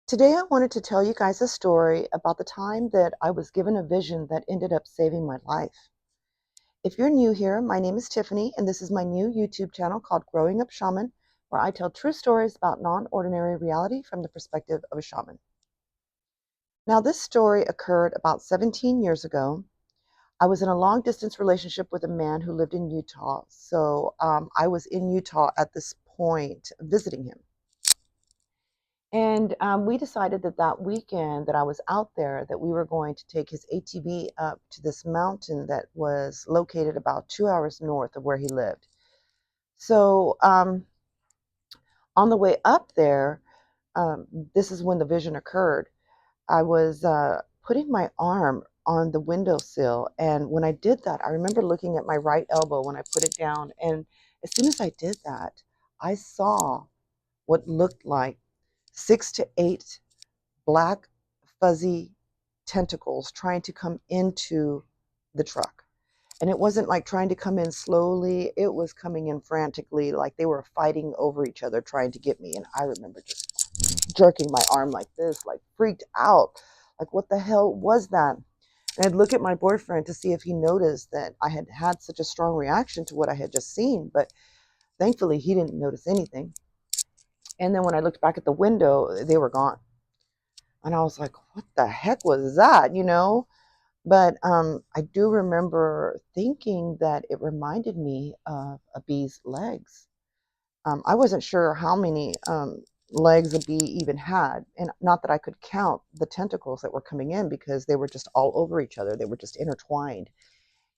Today, I wanted to tell you guys a story about the time that I was given a vision that ended up saving my life. If you're new here, my name is Tiffany, and this is my new YouTube channel called Growing Up Shaman, where I tell true stories about non ordinary reality from the perspective of a shaman. Now, this story occurred about 17 years ago. I was in a long distance relationship with a man who lived in Utah. So I was in Utah at this point visiting him. And we decided that that weekend that I was out there, that we were going to take his ATV up to this mountain that was located about 2 hours north of where he lived. So on the way up there, this is when the vision occurred. I was putting my arm on the windowsill, and when I did that, I remember looking at my right elbow when I put it down. And as soon as I did that, I saw what looked like 6 to 8 black, fuzzy tentacles trying to come into the truck. And it wasn't like trying to come in slowly, it was coming in frantically, like they were fighting over each other trying to get me. And I remember just jerking my arm like this, like freaked out. Like, what the hell was that? And I'd look at my boyfriend to see if he noticed that I had had such a strong reaction to what I had just seen. But thankfully, he didn't notice anything. And then when I looked back at the window, they were gone. And I was like, what the heck was that, But I do remember thinking that it reminded me of a bee's legs. I wasn't sure how many legs a bee even had, and not that I could count the tentacles that were coming in because they were just all over each other. They were just intertwined.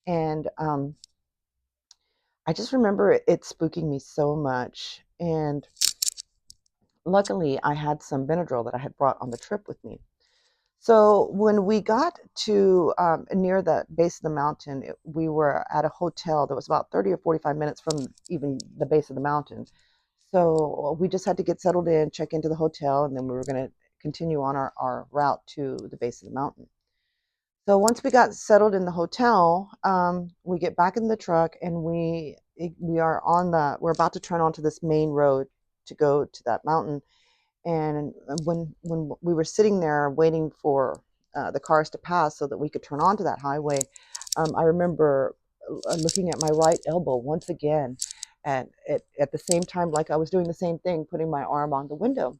And I just remember it spooking me so much. And luckily, I had some Benadryl that I had brought on the trip with me. So when we got to near the base of the mountain, we were at a hotel that was about 30 or 45 minutes from even the base of the mountain. So we just had to get settled in, check into the hotel, and then we were going to continue on our route to the base of the mountain. So once we got settled in the hotel, we get back in the truck, and we're about to turn onto this main road to go to that mountain. And when we were sitting there waiting for the cars to pass so that we could turn onto that highway, I remember looking at my right elbow once again, and at the same time, like I was doing the same thing, putting my arm on the window.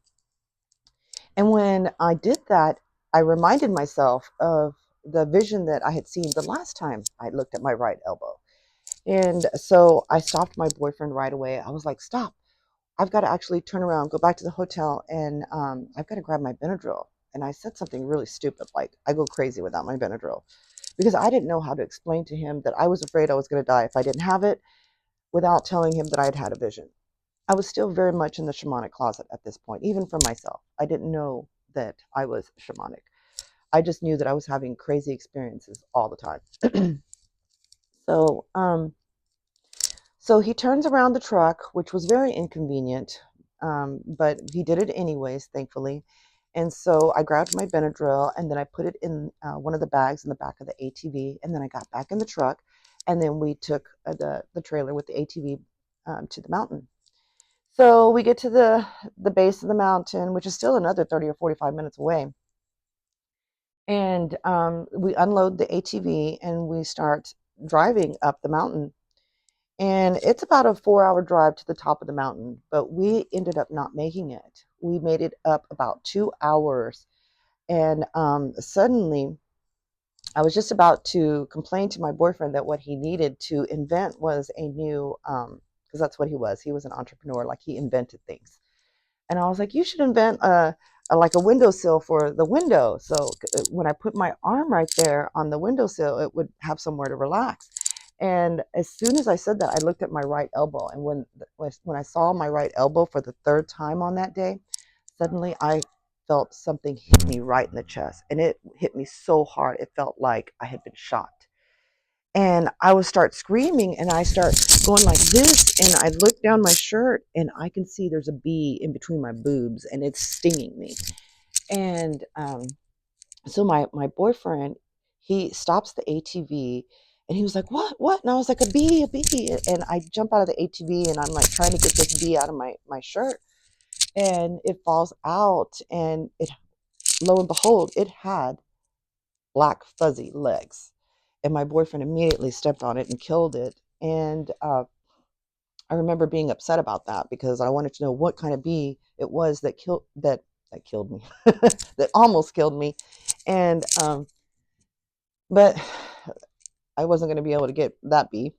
And when I did that, I reminded myself of the vision that I had seen the last time I looked at my right elbow. And so I stopped my boyfriend right away. I was like, stop. I've got to actually turn around, go back to the hotel, and I've got to grab my Benadryl. And I said something really stupid, like, I go crazy without my Benadryl. Because I didn't know how to explain to him that I was afraid I was going to die if I didn't have it without telling him that I had had a vision. I was still very much in the shamanic closet at this point, even for myself. I didn't know that I was shamanic. I just knew that I was having crazy experiences all the time. so, um, So he turns around the truck, which was very inconvenient, but he did it anyways, thankfully. And so I grabbed my Benadryl and then I put it in one of the bags in the back of the ATV. And then I got back in the truck, and then we took the trailer with the ATV to the mountain. So we get to the base of the mountain, which is still another 30 or 45 minutes away. And we unload the ATV and we start driving up the mountain. And it's about a 4 hour drive to the top of the mountain, but we ended up not making it. We made it up about 2 hours. And suddenly, I was just about to complain to my boyfriend that what he needed to invent was a new, because that's what he was. He was an entrepreneur, like he invented things. And I was like, you should invent like a windowsill for the window. So when I put my arm right there on the windowsill, it would have somewhere to relax. And as soon as I said that, I looked at my right elbow. And when I saw my right elbow for the third time on that day, suddenly I felt something hit me right in the chest. And it hit me so hard, it felt like I had been shot. And I would start screaming and I start going like this. And I look down my shirt and I can see there's a bee in between my boobs and it's stinging me. And so my boyfriend, he stops the ATV and he was like, what? And I was like, a bee, a bee. And I jump out of the ATV and I'm like trying to get this bee out of my shirt. and it falls out, and it, lo and behold, it had black fuzzy legs. And my boyfriend immediately stepped on it and killed it. And I remember being upset about that because I wanted to know what kind of bee it was that killed me, that almost killed me. And but I wasn't going to be able to get that bee.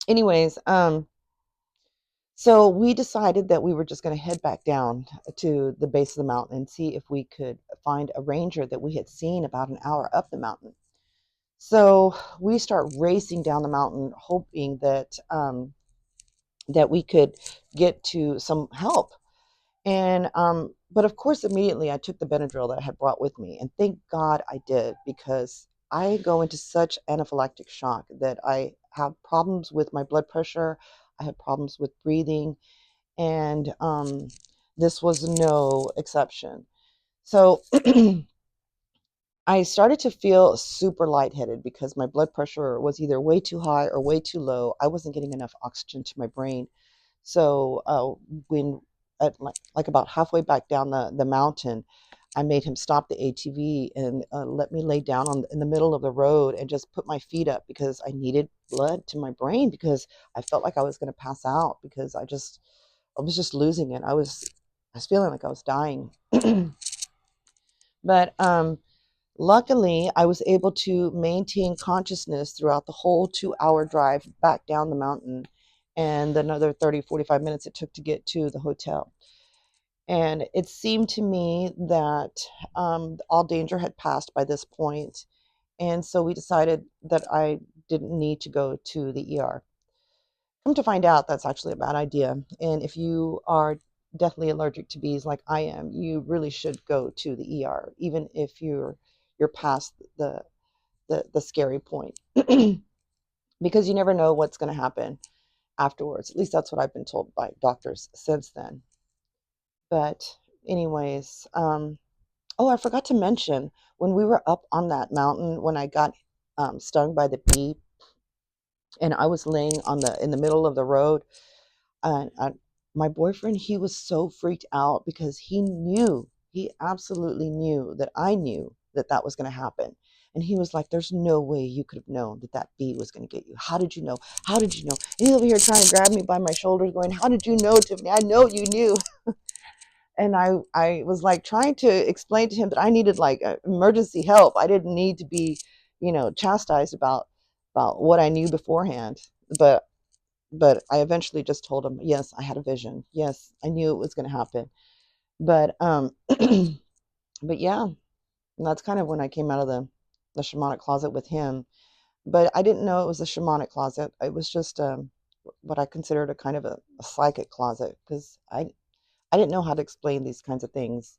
Anyways, so we decided that we were just going to head back down to the base of the mountain and see if we could find a ranger that we had seen about an hour up the mountain. So we start racing down the mountain, hoping that we could get to some help. And but of course, immediately I took the Benadryl that I had brought with me, and thank God I did, because I go into such anaphylactic shock that I have problems with my blood pressure. I have problems with breathing, and this was no exception. So I started to feel super lightheaded because my blood pressure was either way too high or way too low. I wasn't getting enough oxygen to my brain. So when at like about halfway back down the mountain, I made him stop the ATV and let me lay down in the middle of the road and just put my feet up because I needed blood to my brain, because I felt like I was going to pass out, because I was just losing it. I was feeling like I was dying. But luckily, I was able to maintain consciousness throughout the whole 2 hour drive back down the mountain, and another 30, 45 minutes it took to get to the hotel. And it seemed to me that all danger had passed by this point. And so we decided that I didn't need to go to the ER. Come to find out, that's actually a bad idea. And if you are deathly allergic to bees like I am, you really should go to the ER, even if you're past the scary point, because you never know what's going to happen afterwards. At least that's what I've been told by doctors since then. But anyways, oh, I forgot to mention, when we were up on that mountain, when I got stung by the bee, and I was laying in the middle of the road, and my boyfriend, he was so freaked out because he absolutely knew that I knew that that was going to happen. And he was like, there's no way you could have known that that bee was going to get you. How did you know? How did you know? And he's over here trying to grab me by my shoulders going, how did you know, Tiffany? I know you knew. And I was like trying to explain to him that I needed like emergency help. I didn't need to be, chastised about what I knew beforehand. But but I eventually just told him, yes, I had a vision. Yes, I knew it was going to happen. But but yeah, and that's kind of when I came out of the shamanic closet with him. But I didn't know it was a shamanic closet. It was just what I considered a kind of a psychic closet, because I didn't know how to explain these kinds of things.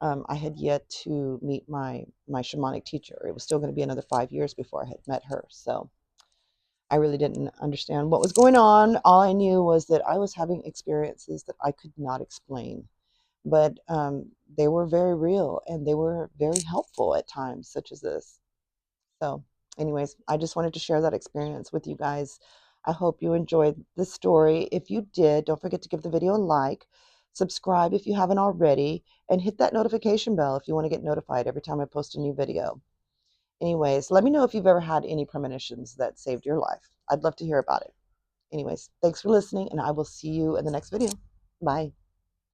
I had yet to meet my shamanic teacher. It was still going to be another 5 years before I had met her. So I really didn't understand what was going on. All I knew was that I was having experiences that I could not explain, but they were very real, and they were very helpful at times, such as this. So, anyways, I just wanted to share that experience with you guys. I hope you enjoyed this story. If you did, don't forget to give the video a like, subscribe if you haven't already, and hit that notification bell if you want to get notified every time I post a new video. Anyways, let me know if you've ever had any premonitions that saved your life. I'd love to hear about it. Anyways, thanks for listening, and I will see you in the next video. Bye.